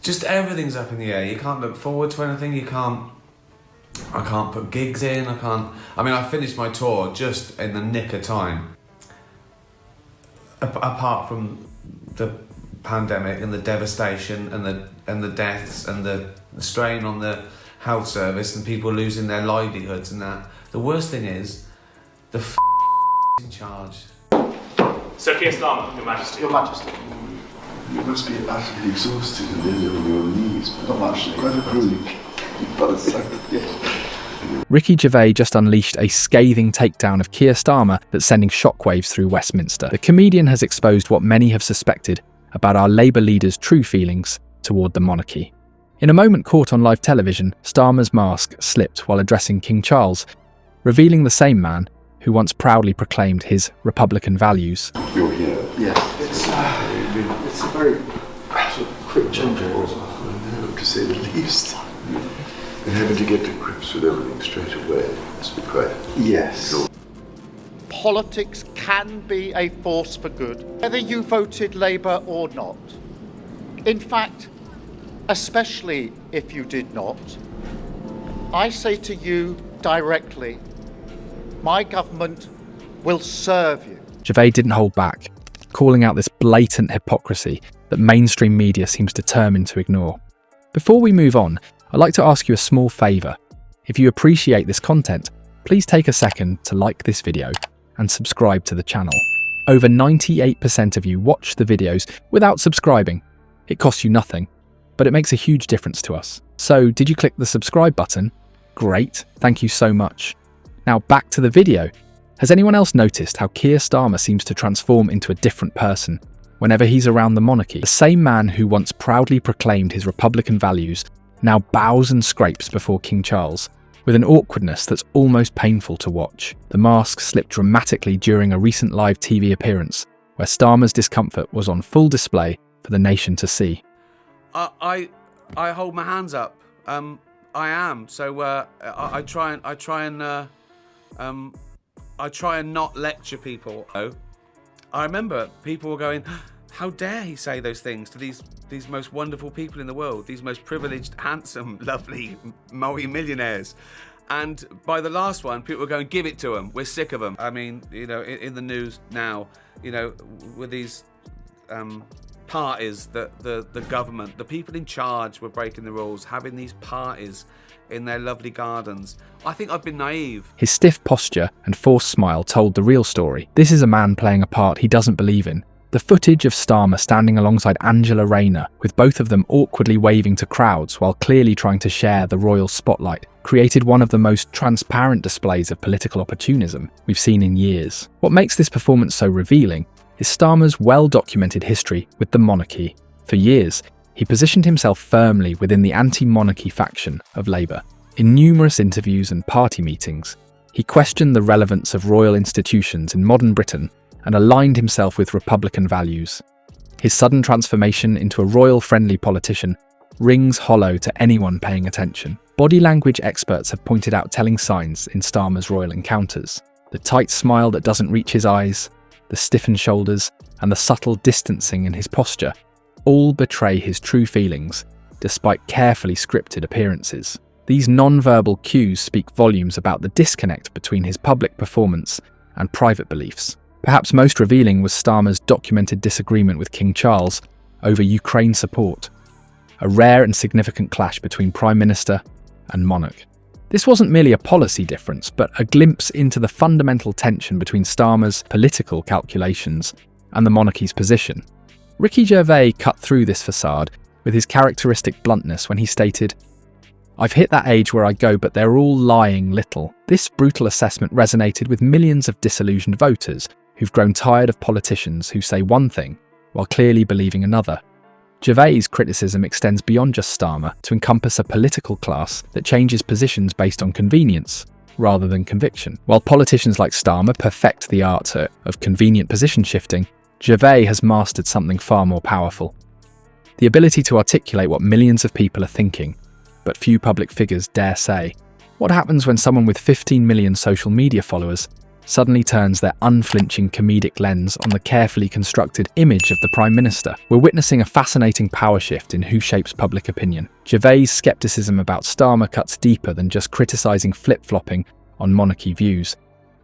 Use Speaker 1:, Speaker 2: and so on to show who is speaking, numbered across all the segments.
Speaker 1: just everything's up in the air. You can't look forward to anything. I can't put gigs in. I finished my tour just in the nick of time. Apart from the pandemic and the devastation and the deaths and the strain on the health service and people losing their livelihoods and that, the worst thing is the in charge.
Speaker 2: Sir Kier Starmer, Your Majesty.
Speaker 3: Your Majesty.
Speaker 4: You must be utterly exhausted and nearly on your knees. But not much. Quite a chronic.
Speaker 5: Ricky Gervais just unleashed a scathing takedown of Kier Starmer that's sending shockwaves through Westminster. The comedian has exposed what many have suspected about our Labour leader's true feelings toward the monarchy. In a moment caught on live television, Starmer's mask slipped while addressing King Charles, revealing the same man who once proudly proclaimed his Republican values.
Speaker 4: You're here.
Speaker 3: Yes, it's a very sort of quick changeover.
Speaker 4: No, to say the least. And having to get to grips with everything straight away must be quite...
Speaker 3: Yes.
Speaker 6: Politics can be a force for good, whether you voted Labour or not. In fact, especially if you did not, I say to you directly, my government will serve you.
Speaker 5: Gervais didn't hold back, calling out this blatant hypocrisy that mainstream media seems determined to ignore. Before we move on, I'd like to ask you a small favour. If you appreciate this content, please take a second to like this video and subscribe to the channel. Over 98% of you watch the videos without subscribing. It costs you nothing, but it makes a huge difference to us. So, did you click the subscribe button? Great, thank you so much. Now back to the video. Has anyone else noticed how Kier Starmer seems to transform into a different person whenever he's around the monarchy? The same man who once proudly proclaimed his Republican values now bows and scrapes before King Charles, with an awkwardness that's almost painful to watch. The mask slipped dramatically during a recent live TV appearance, where Starmer's discomfort was on full display for the nation to see.
Speaker 1: I hold my hands up. I am. So I try and not lecture people. I remember people were going, how dare he say those things to these most wonderful people in the world, these most privileged, handsome, lovely, multi-millionaires. And by the last one, people were going, give it to them. We're sick of them. I mean, in the news now, with these parties that the government, the people in charge were breaking the rules, having these parties in their lovely gardens. I think I've been naive.
Speaker 5: His stiff posture and forced smile told the real story. This is a man playing a part he doesn't believe in. The footage of Starmer standing alongside Angela Rayner, with both of them awkwardly waving to crowds while clearly trying to share the royal spotlight, created one of the most transparent displays of political opportunism we've seen in years. What makes this performance so revealing is Starmer's well-documented history with the monarchy. For years, he positioned himself firmly within the anti-monarchy faction of Labour. In numerous interviews and party meetings, he questioned the relevance of royal institutions in modern Britain and aligned himself with Republican values. His sudden transformation into a royal-friendly politician rings hollow to anyone paying attention. Body language experts have pointed out telling signs in Starmer's royal encounters. The tight smile that doesn't reach his eyes, the stiffened shoulders, and the subtle distancing in his posture all betray his true feelings, despite carefully scripted appearances. These non-verbal cues speak volumes about the disconnect between his public performance and private beliefs. Perhaps most revealing was Starmer's documented disagreement with King Charles over Ukraine support, a rare and significant clash between Prime Minister and monarch. This wasn't merely a policy difference, but a glimpse into the fundamental tension between Starmer's political calculations and the monarchy's position. Ricky Gervais cut through this facade with his characteristic bluntness when he stated, "I've hit that age where I go, but they're all lying little." This brutal assessment resonated with millions of disillusioned voters who've grown tired of politicians who say one thing while clearly believing another. Gervais' criticism extends beyond just Starmer to encompass a political class that changes positions based on convenience rather than conviction. While politicians like Starmer perfect the art of convenient position shifting, Gervais has mastered something far more powerful: the ability to articulate what millions of people are thinking, but few public figures dare say. What happens when someone with 15 million social media followers suddenly turns their unflinching comedic lens on the carefully constructed image of the Prime Minister. We're witnessing a fascinating power shift in who shapes public opinion. Gervais' skepticism about Starmer cuts deeper than just criticising flip-flopping on monarchy views.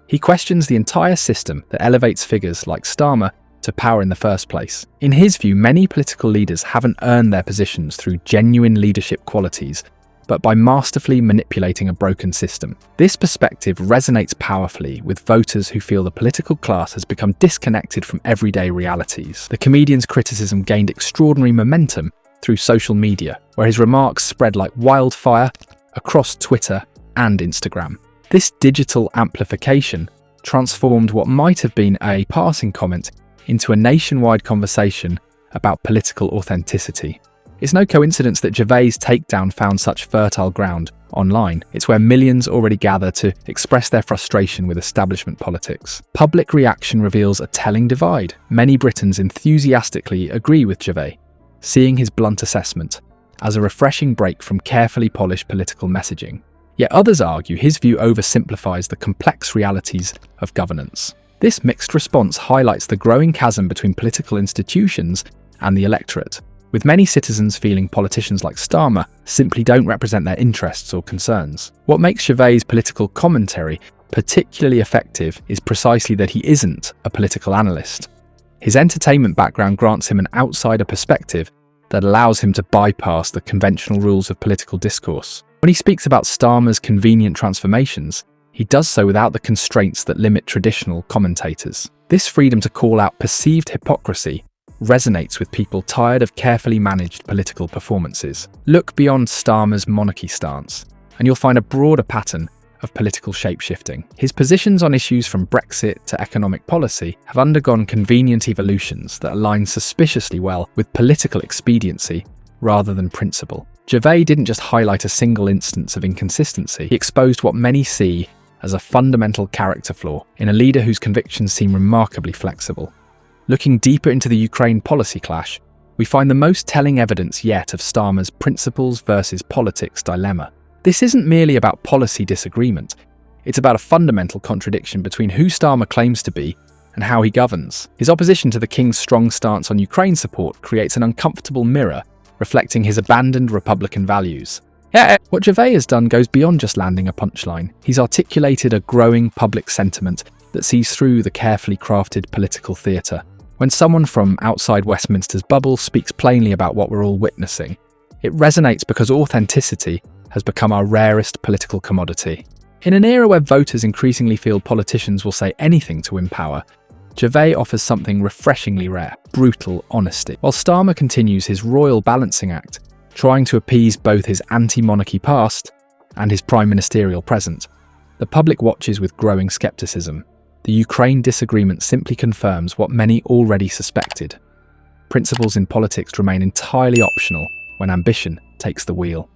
Speaker 5: He questions the entire system that elevates figures like Starmer to power in the first place. In his view, many political leaders haven't earned their positions through genuine leadership qualities, but by masterfully manipulating a broken system. This perspective resonates powerfully with voters who feel the political class has become disconnected from everyday realities. The comedian's criticism gained extraordinary momentum through social media, where his remarks spread like wildfire across Twitter and Instagram. This digital amplification transformed what might have been a passing comment into a nationwide conversation about political authenticity. It's no coincidence that Gervais' takedown found such fertile ground online. It's where millions already gather to express their frustration with establishment politics. Public reaction reveals a telling divide. Many Britons enthusiastically agree with Gervais, seeing his blunt assessment as a refreshing break from carefully polished political messaging. Yet others argue his view oversimplifies the complex realities of governance. This mixed response highlights the growing chasm between political institutions and the electorate, with many citizens feeling politicians like Starmer simply don't represent their interests or concerns. What makes Gervais' political commentary particularly effective is precisely that he isn't a political analyst. His entertainment background grants him an outsider perspective that allows him to bypass the conventional rules of political discourse. When he speaks about Starmer's convenient transformations, he does so without the constraints that limit traditional commentators. This freedom to call out perceived hypocrisy resonates with people tired of carefully managed political performances. Look beyond Starmer's monarchy stance, and you'll find a broader pattern of political shapeshifting. His positions on issues from Brexit to economic policy have undergone convenient evolutions that align suspiciously well with political expediency rather than principle. Gervais didn't just highlight a single instance of inconsistency, he exposed what many see as a fundamental character flaw in a leader whose convictions seem remarkably flexible. Looking deeper into the Ukraine policy clash, we find the most telling evidence yet of Starmer's principles versus politics dilemma. This isn't merely about policy disagreement, it's about a fundamental contradiction between who Starmer claims to be and how he governs. His opposition to the king's strong stance on Ukraine support creates an uncomfortable mirror reflecting his abandoned Republican values. What Gervais has done goes beyond just landing a punchline. He's articulated a growing public sentiment that sees through the carefully crafted political theatre. When someone from outside Westminster's bubble speaks plainly about what we're all witnessing, it resonates because authenticity has become our rarest political commodity. In an era where voters increasingly feel politicians will say anything to win power, Gervais offers something refreshingly rare: brutal honesty. While Starmer continues his royal balancing act, trying to appease both his anti-monarchy past and his prime ministerial present, the public watches with growing scepticism. The Ukraine disagreement simply confirms what many already suspected. Principles in politics remain entirely optional when ambition takes the wheel.